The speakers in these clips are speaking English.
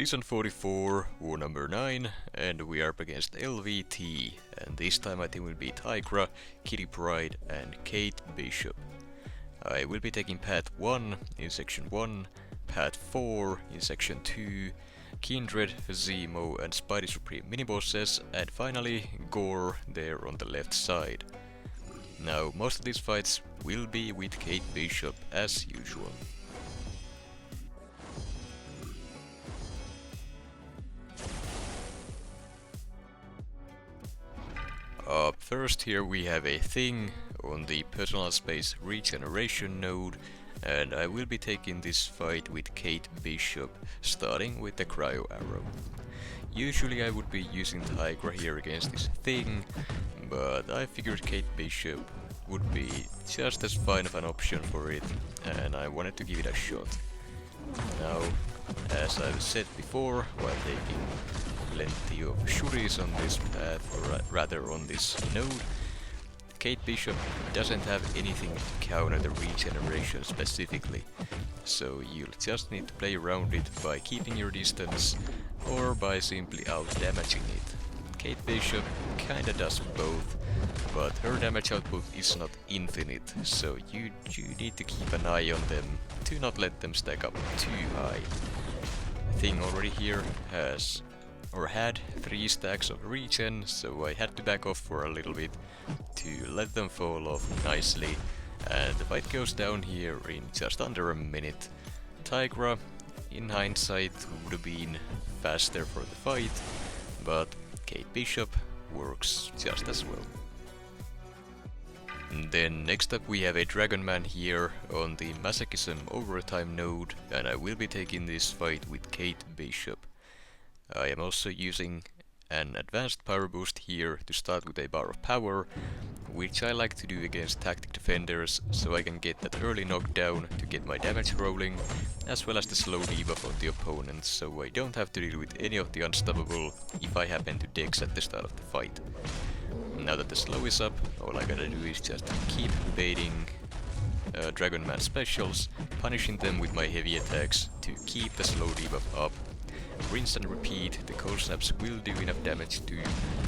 Season 44, War number 9, and we are up against LVT, and this time my team will be Tigra, Kitty Pryde, and Kate Bishop. I will be taking Path 1 in Section 1, Path 4 in Section 2, Kindred, Zemo, and Spidey Supreme minibosses, and finally Gorr there on the left side. Now, most of these fights will be with Kate Bishop as usual. Up first here we have a thing on the personal space regeneration node, and I will be taking this fight with Kate Bishop, starting with the cryo arrow. Usually I would be using Tigra here against this thing, but I figured Kate Bishop would be just as fine of an option for it, and I wanted to give it a shot. Now, as I've said before, while taking plenty of shuri's on this path, or rather on this node, Kate Bishop doesn't have anything to counter the regeneration specifically, so you'll just need to play around it by keeping your distance or by simply out-damaging it. Kate Bishop kinda does both, but her damage output is not infinite, so you need to keep an eye on them to not let them stack up too high. The thing already here had 3 stacks of regen, so I had to back off for a little bit to let them fall off nicely, and the fight goes down here in just under a minute. Tigra, in hindsight, would have been faster for the fight, but Kate Bishop works just as well. And then next up we have a Dragon Man here on the Masochism Overtime node, and I will be taking this fight with Kate Bishop. I am also using an advanced power boost here to start with a bar of power, which I like to do against tactic defenders, so I can get that early knockdown to get my damage rolling, as well as the slow debuff on the opponent, so I don't have to deal with any of the unstoppable if I happen to dex at the start of the fight. Now that the slow is up, all I gotta do is just keep baiting Dragon Man specials, punishing them with my heavy attacks to keep the slow debuff up. Rinse and repeat, the cold snaps will do enough damage to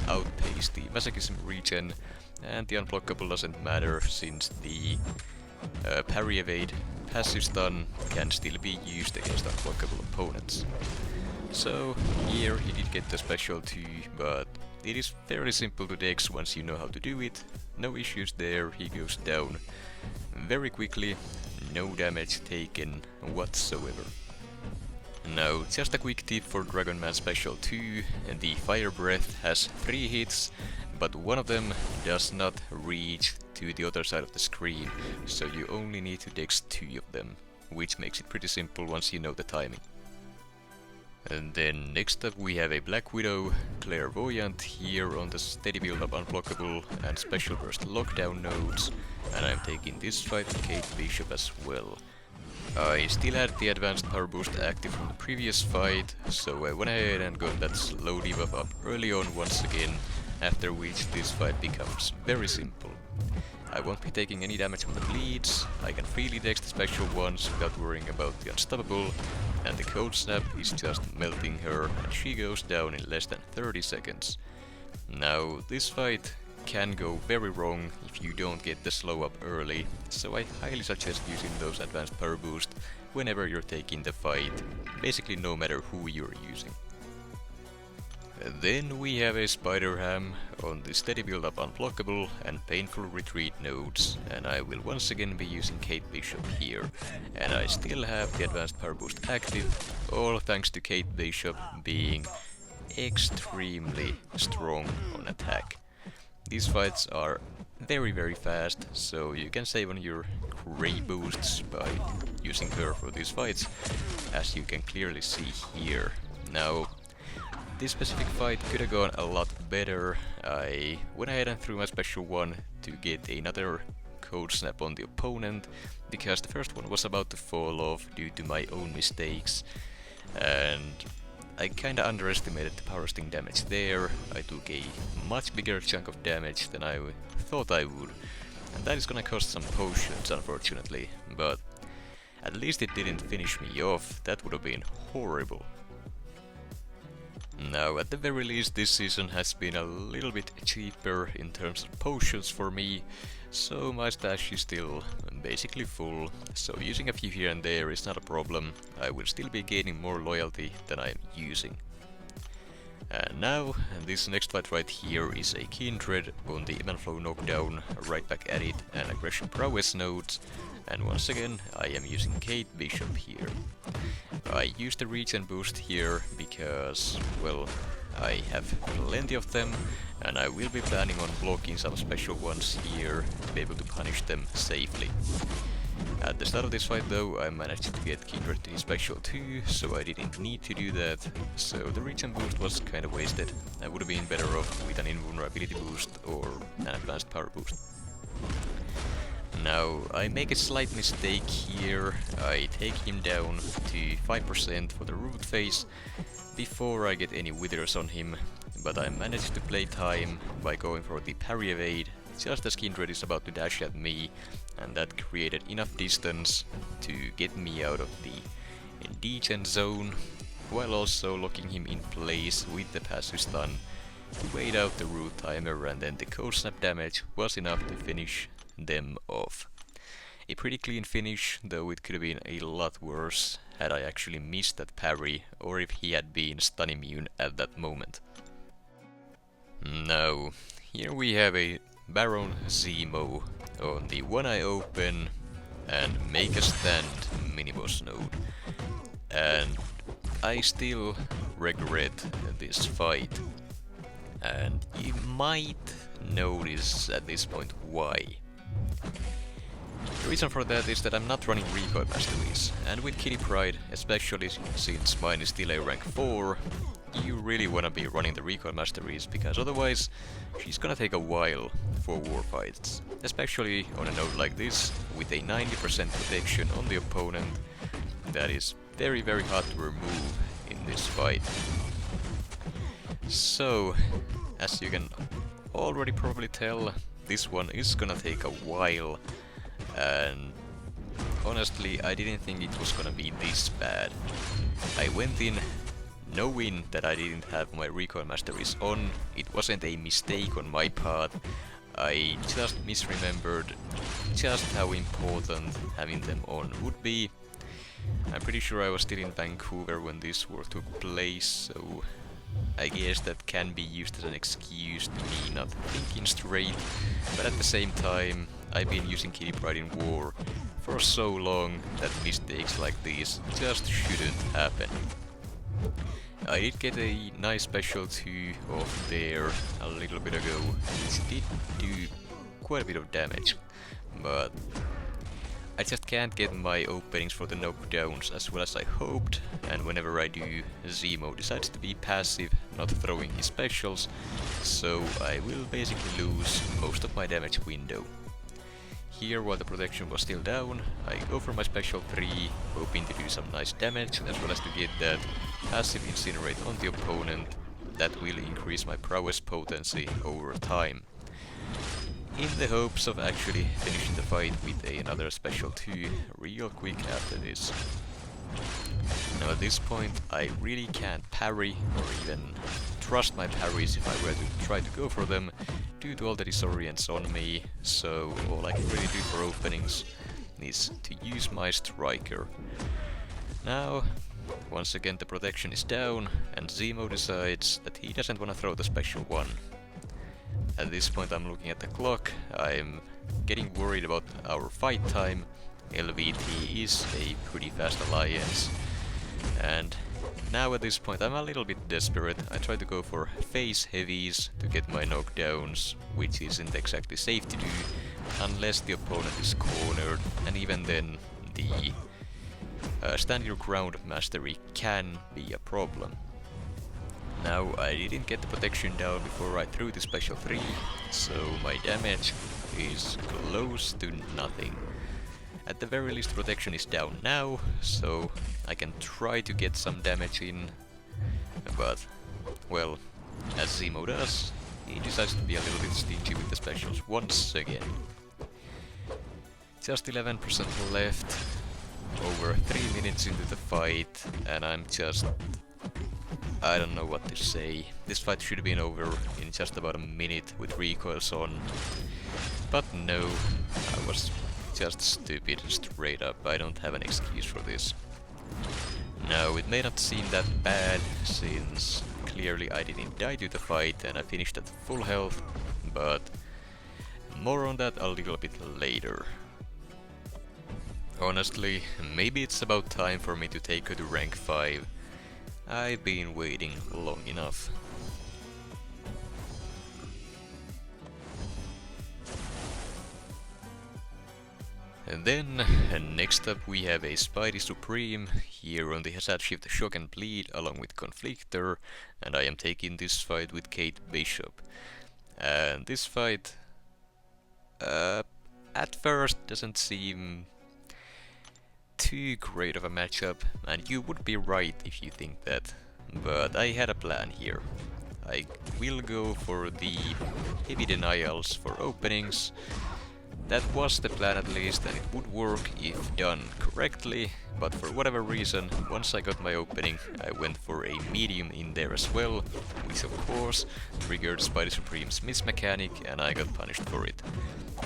outpace the masochism regen, and the unblockable doesn't matter since the parry evade passive stun can still be used against unblockable opponents. So here he did get the special too, but it is fairly simple to dex once you know how to do it. No issues there, he goes down very quickly, no damage taken whatsoever. Now, just a quick tip for Dragon Man Special 2, the Fire Breath has 3 hits, but one of them does not reach to the other side of the screen, so you only need to dex 2 of them, which makes it pretty simple once you know the timing. And then next up we have a Black Widow, Voyant here on the steady build up unblockable and special burst lockdown nodes, and I'm taking this fight with Kate Bishop as well. I still had the advanced power boost active from the previous fight, so I went ahead and got that slow debuff up early on once again, after which this fight becomes very simple. I won't be taking any damage from the bleeds, I can freely dex the special ones without worrying about the unstoppable, and the cold snap is just melting her and she goes down in less than 30 seconds. Now, this fight can go very wrong if you don't get the slow up early, so I highly suggest using those advanced power boost whenever you're taking the fight, basically no matter who you're using. Then we have a Spider Ham on the steady build up unblockable and painful retreat nodes, and I will once again be using Kate Bishop here, and I still have the advanced power boost active, all thanks to Kate Bishop being extremely strong on attack. These fights are very fast, so you can save on your Grey boosts by using her for these fights, as you can clearly see here. Now, this specific fight could have gone a lot better. I went ahead and threw my special one to get another cold snap on the opponent, because the first one was about to fall off due to my own mistakes, and I kinda underestimated the power sting damage there. I took a much bigger chunk of damage than I thought I would, and that is gonna cost some potions unfortunately, but at least it didn't finish me off. That would have been horrible. Now, at the very least, this season has been a little bit cheaper in terms of potions for me, so my stash is still basically full, so using a few here and there is not a problem. I will still be gaining more loyalty than I am using. And now, this next fight right here is a Kindred on the Ebb and Flow knockdown, right back at it, and aggression prowess nodes. And once again, I am using Kate Bishop here. I use the regen boost here because, well, I have plenty of them, and I will be planning on blocking some special ones here to be able to punish them safely. At the start of this fight though, I managed to get Kindred to special 2, so I didn't need to do that, so the regen boost was kind of wasted. I would have been better off with an invulnerability boost or an advanced power boost. Now, I make a slight mistake here. I take him down to 5% for the root phase before I get any withers on him, but I managed to play time by going for the parry evade just as Kindred is about to dash at me, and that created enough distance to get me out of the degen zone, while also locking him in place with the passive stun to wait out the root timer, and then the cold snap damage was enough to finish them off. A pretty clean finish, though it could have been a lot worse had I actually missed that parry, or if he had been stun immune at that moment. Now, here we have a Baron Zemo on the One Eye Open and Make a Stand miniboss node. And I still regret this fight. And you might notice at this point why. The reason for that is that I'm not running recoil masteries, and with Kitty Pryde, especially since mine is still a rank 4, you really wanna be running the recoil masteries, because otherwise she's gonna take a while for war fights, especially on a node like this, with a 90% protection on the opponent. That is very hard to remove in this fight. So, as you can already probably tell, this one is gonna take a while, and honestly I didn't think it was gonna be this bad. I went in knowing that I didn't have my recoil masteries on. It wasn't a mistake on my part, I just misremembered just how important having them on would be. I'm pretty sure I was still in Vancouver when this war took place, so I guess that can be used as an excuse to me not thinking straight, but at the same time, I've been using Kitty Pryde in war for so long that mistakes like these just shouldn't happen. I did get a nice special 2 off there a little bit ago, which did do quite a bit of damage, but I just can't get my openings for the knockdowns as well as I hoped, and whenever I do, Zemo decides to be passive, not throwing his specials, so I will basically lose most of my damage window. Here, while the protection was still down, I go for my special 3, hoping to do some nice damage, as well as to get that passive incinerate on the opponent that will increase my prowess potency over time, in the hopes of actually finishing the fight with another special 2 real quick after this. Now at this point I really can't parry or even trust my parries if I were to try to go for them due to all the disorients on me, so all I can really do for openings is to use my striker. Now, once again the protection is down and Zemo decides that he doesn't want to throw the special 1. At this point I'm looking at the clock, I'm getting worried about our fight time. LVT is a pretty fast alliance, and now at this point I'm a little bit desperate. I try to go for face heavies to get my knockdowns, which isn't exactly safe to do unless the opponent is cornered, and even then the stand your ground mastery can be a problem. Now I didn't get the protection down before I threw the special 3, so my damage is close to nothing. At the very least protection is down now, so I can try to get some damage in, but, well, as Zemo does, he decides to be a little bit stingy with the specials once again. Just 11% left, over 3 minutes into the fight, and I'm just I don't know what to say. This fight should have been over in just about a minute with recoils on. But no, I was just stupid straight up. I don't have an excuse for this. Now, it may not seem that bad, since clearly I didn't die to the fight and I finished at full health, but more on that a little bit later. Honestly, maybe it's about time for me to take her to rank 5. I've been waiting long enough. And then, next up we have a Spidey Supreme here on the Hazard Shift Shock and Bleed along with Conflictor, and I am taking this fight with Kate Bishop. And this fight, at first doesn't seem too great of a matchup, and you would be right if you think that, but I had a plan here. I will go for the heavy denials for openings. That was the plan at least, and it would work if done correctly, but for whatever reason, once I got my opening, I went for a medium in there as well, which of course triggered Spidey Supreme's miss mechanic, and I got punished for it.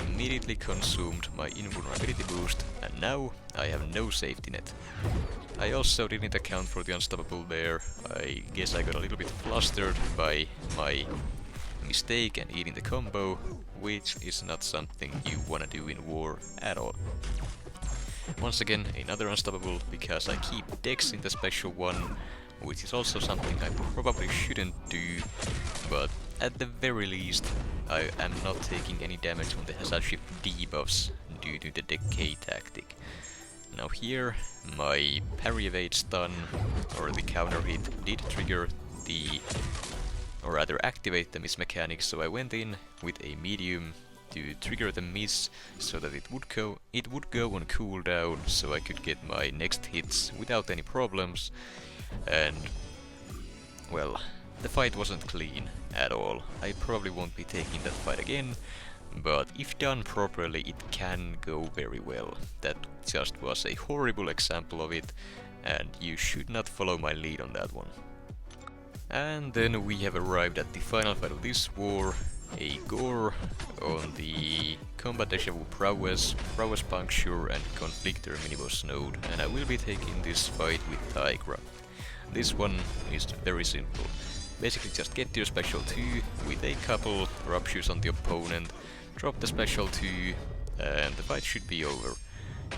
Immediately consumed my invulnerability boost, and now I have no safety net. I also didn't account for the unstoppable there. I guess I got a little bit flustered by my mistake and eating the combo, which is not something you wanna do in war at all. Once again, another unstoppable, because I keep Dex in the special one, which is also something I probably shouldn't do, but at the very least, I am not taking any damage from the Hazard Shift debuffs due to the decay tactic. Now here, my parry evade stun, or the counter hit, did trigger the, or rather activate the miss mechanic, so I went in with a medium to trigger the miss so that it would go on cooldown, so I could get my next hits without any problems. And well, the fight wasn't clean at all. I probably won't be taking that fight again, but if done properly it can go very well. That just was a horrible example of it, and you should not follow my lead on that one. And then we have arrived at the final fight of this war, a Gorr on the Combat Deja Vu Prowess, Prowess Puncture and Conflictor Miniboss node, and I will be taking this fight with Tigra. This one is very simple. Basically just get your special 2 with a couple ruptures on the opponent, drop the special 2, and the fight should be over.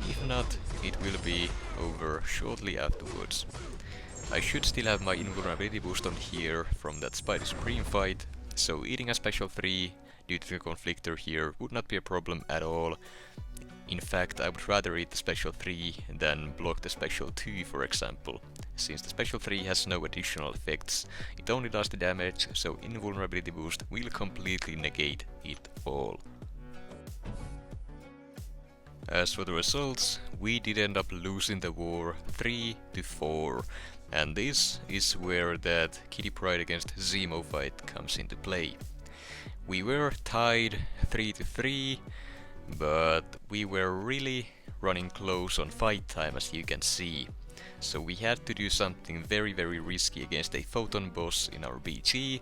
If not, it will be over shortly afterwards. I should still have my invulnerability boost on here from that Spidey Supreme fight, so eating a special 3 due to the Conflictor here would not be a problem at all. In fact, I would rather eat the special 3 than block the special 2, for example. Since the special 3 has no additional effects, it only does the damage, so invulnerability boost will completely negate it all. As for the results, we did end up losing the war 3-4, and this is where that Kitty Pryde against Zemo fight comes into play. We were tied 3-3, but we were really running close on fight time, as you can see. So we had to do something very risky against a photon boss in our BG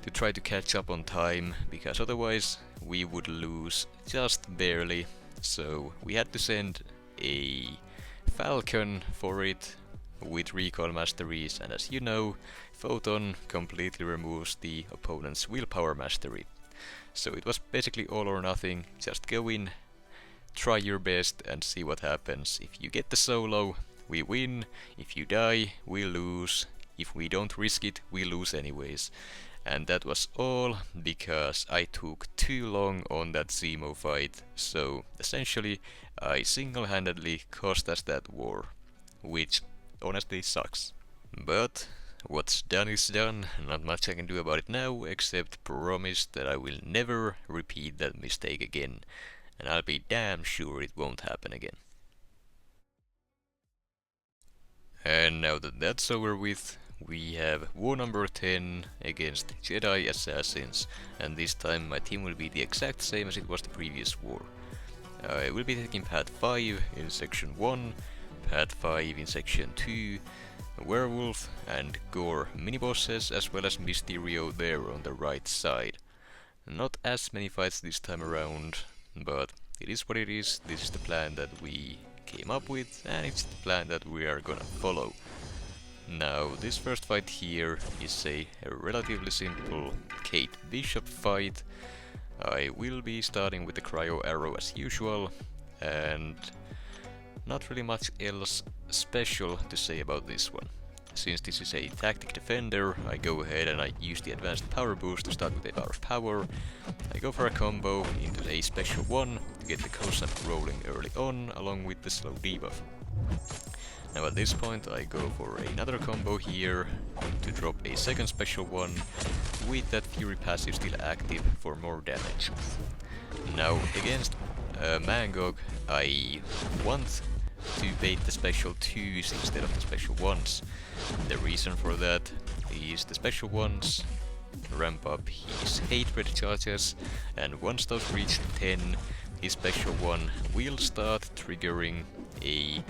to try to catch up on time, because otherwise we would lose just barely. So we had to send a Falcon for it with recoil masteries, and as you know, Photon completely removes the opponent's willpower mastery. So it was basically all or nothing, just go in, try your best and see what happens. If you get the solo, we win. If you die, we lose. If we don't risk it, we lose anyways. And that was all because I took too long on that Zemo fight, so essentially I single-handedly cost us that war, which honestly sucks. But what's done is done, not much I can do about it now except promise that I will never repeat that mistake again, and I'll be damn sure it won't happen again. And now that that's over with, we have war number 10 against Jedi Assassins, and this time my team will be the exact same as it was the previous war. I will be taking Path 5 in Section 1, Path 5 in Section 2, Werewolf and Gorr mini-bosses, as well as Mysterio there on the right side. Not as many fights this time around, but it is what it is. This is the plan that we came up with, and it's the plan that we are gonna follow. Now, this first fight here is a relatively simple Kate Bishop fight. I will be starting with the Cryo Arrow as usual, and not really much else special to say about this one. Since this is a tactic defender, I go ahead and I use the advanced power boost to start with a bar of power. I go for a combo into a special one to get the cold snap rolling early on, along with the slow debuff. Now at this point I go for another combo here to drop a second special one with that Fury passive still active for more damage. Now against Mangog I want to bait the special 2s instead of the special 1s. The reason for that is the special 1s ramp up his hatred charges, and once those reach 10, his special 1 will start triggering a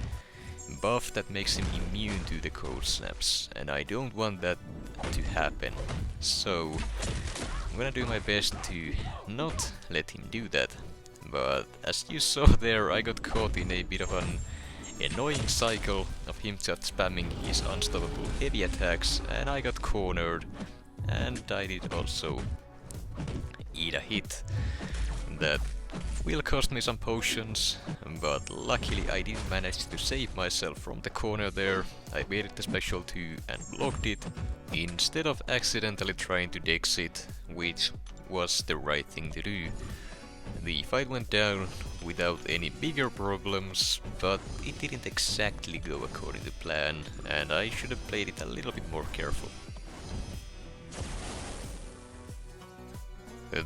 buff that makes him immune to the cold snaps, and I don't want that to happen. So I'm gonna do my best to not let him do that. But as you saw there, I got caught in a bit of an annoying cycle of him just spamming his unstoppable heavy attacks, and I got cornered, and I did also eat a hit that will cost me some potions, but luckily I did manage to save myself from the corner there. I baited the special 2 and blocked it, instead of accidentally trying to dex it, which was the right thing to do. The fight went down without any bigger problems, but it didn't exactly go according to plan, and I should have played it a little bit more careful.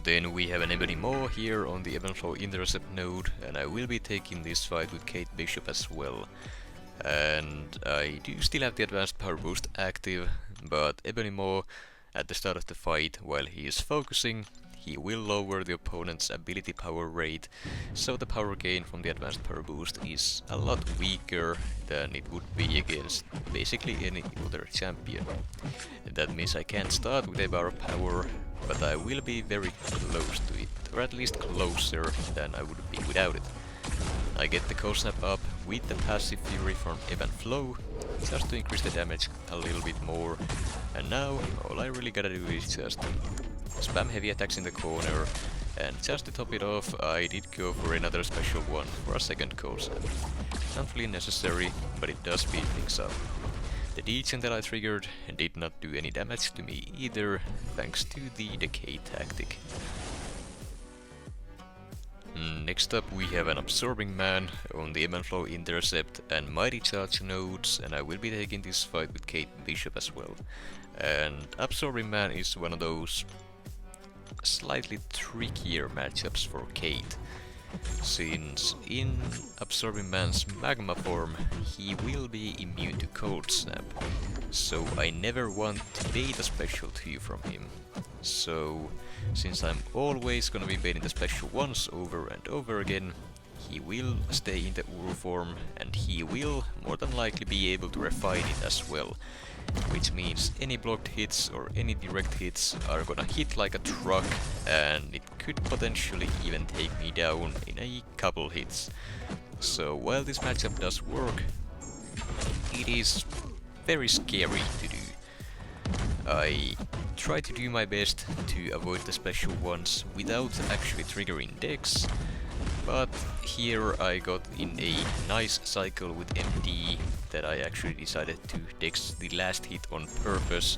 Then we have an Ebony Maw here on the Ebon Flow Intercept node, and I will be taking this fight with Kate Bishop as well. And I do still have the advanced power boost active, but Ebony Maw at the start of the fight, while he is focusing, he will lower the opponent's ability power rate, so the power gain from the advanced power boost is a lot weaker than it would be against basically any other champion. That means I can't start with a bar of power, but I will be very close to it, or at least closer than I would be without it. I get the cold snap up with the passive fury from Ebb and Flow, just to increase the damage a little bit more, and now all I really gotta do is just spam heavy attacks in the corner, and just to top it off I did go for another special one for a second cold snap. Not really necessary, but it does speed things up. The degen that I triggered did not do any damage to me either, thanks to the decay tactic. Next up we have an Absorbing Man on the Ebon Flow Intercept and Mighty Charge nodes, and I will be taking this fight with Kate Bishop as well. And Absorbing Man is one of those slightly trickier matchups for Kate, since in Absorbing Man's Magma form he will be immune to Cold Snap, so I never want to bait a special 2 from him. So since I'm always gonna be baiting the special ones over and over again, he will stay in the Uru form, and he will more than likely be able to refine it as well, which means any blocked hits or any direct hits are gonna hit like a truck, and it could potentially even take me down in a couple hits. So while this matchup does work, it is very scary to do. I try to do my best to avoid the special ones without actually triggering decks, but here I got in a nice cycle with MD that I actually decided to dex the last hit on purpose,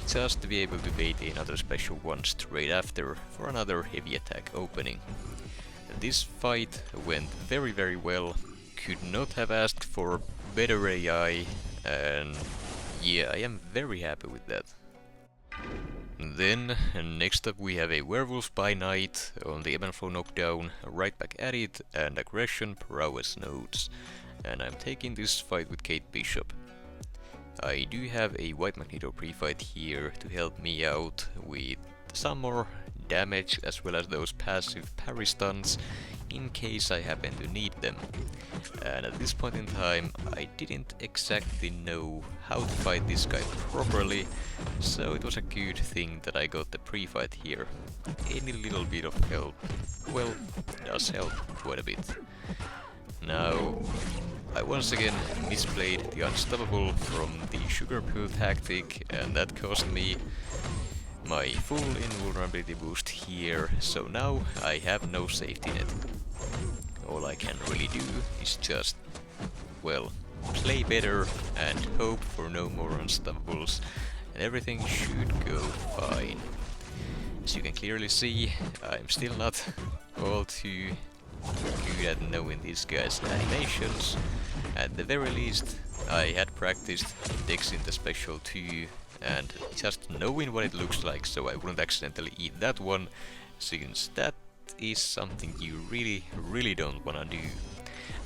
just to be able to bait another special one straight after for another heavy attack opening. This fight went very well, could not have asked for better AI, and yeah, I am very happy with that. Then, next up we have a Werewolf by night on the Ebb and Flow knockdown, right back at it, and aggression prowess nodes. And I'm taking this fight with Kate Bishop. I do have a White Magneto pre-fight here to help me out with some more damage as well as those passive parry stuns in case I happen to need them. And at this point in time I didn't exactly know how to fight this guy properly, so it was a good thing that I got the pre-fight here. Any little bit of help, well, does help quite a bit. Now, I once again misplayed the Unstoppable from the Sugar Pill tactic, and that cost me my full invulnerability boost here, so now I have no safety net. All I can really do is just, well, play better and hope for no more Unstoppables, and everything should go fine. As you can clearly see, I'm still not all too good at knowing these guys' animations. At the very least, I had practiced dexing the special 2 and just knowing what it looks like so I wouldn't accidentally eat that one, since that is something you really don't wanna do.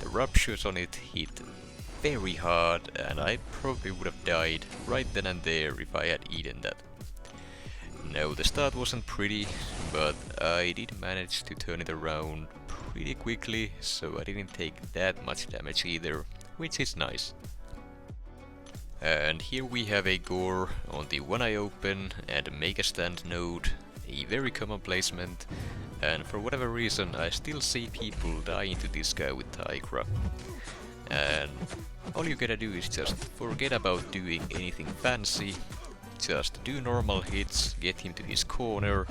The ruptures on it hit very hard and I probably would have died right then and there if I had eaten that. No, the start wasn't pretty, but I did manage to turn it around pretty quickly, so I didn't take that much damage either, which is nice. And here we have a Gorr on the One Eye Open and Make a Stand node, a very common placement, and for whatever reason I still see people dying to this guy with Tigra. And all you gotta do is just forget about doing anything fancy, just do normal hits, get him to his corner,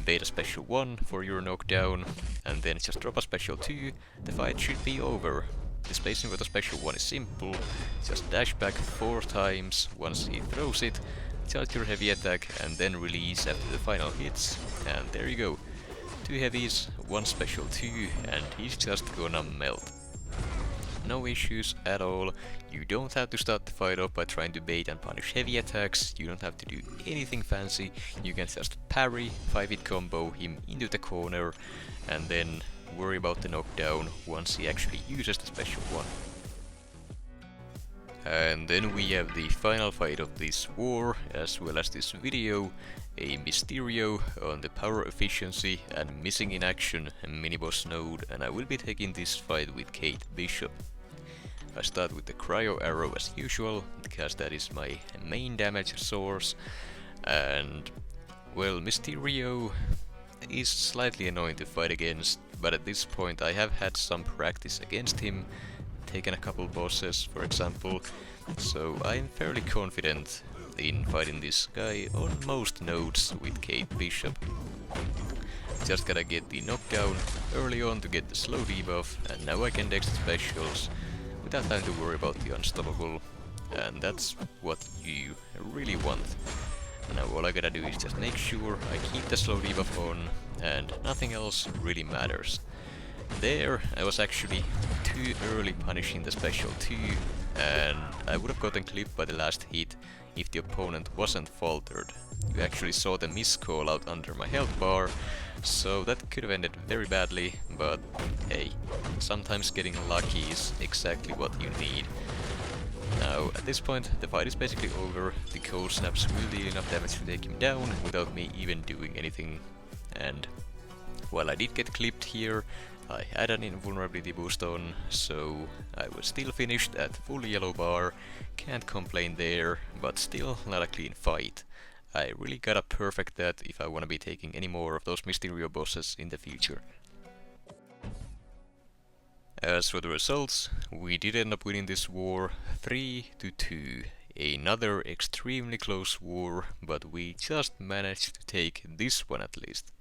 bait a special 1 for your knockdown, and then just drop a special 2, the fight should be over. The spacing for the special 1 is simple, just dash back 4 times once he throws it, charge your heavy attack and then release after the final hits, and there you go. 2 heavies, 1 special 2, and he's just gonna melt. No issues at all, you don't have to start the fight off by trying to bait and punish heavy attacks, you don't have to do anything fancy, you can just parry, 5-hit combo him into the corner, and then worry about the knockdown once he actually uses the special 1. And then we have the final fight of this war, as well as this video, a Mysterio on the power efficiency and missing in action mini-boss node, and I will be taking this fight with Kate Bishop. I start with the cryo arrow as usual, because that is my main damage source, and well, Mysterio is slightly annoying to fight against, but at this point I have had some practice against him, taken a couple bosses for example, so I'm fairly confident in fighting this guy on most nodes with Kate Bishop. Just gotta get the knockdown early on to get the slow debuff, and now I can dex the specials without having to worry about the Unstoppable, and that's what you really want. Now all I gotta do is just make sure I keep the slow debuff on, and nothing else really matters. There I was actually too early punishing the special 2, and I would have gotten clipped by the last hit if the opponent wasn't faltered. You actually saw the miss call out under my health bar, so that could have ended very badly, but hey, sometimes getting lucky is exactly what you need. Now, at this point, the fight is basically over, the cold snaps will deal enough damage to take him down without me even doing anything, and while I did get clipped here, I had an invulnerability boost on, so I was still finished at full yellow bar, can't complain there, but still not a clean fight. I really gotta perfect that if I wanna be taking any more of those Mysterio bosses in the future. As for the results, we did end up winning this war 3-2. Another extremely close war, but we just managed to take this one at least.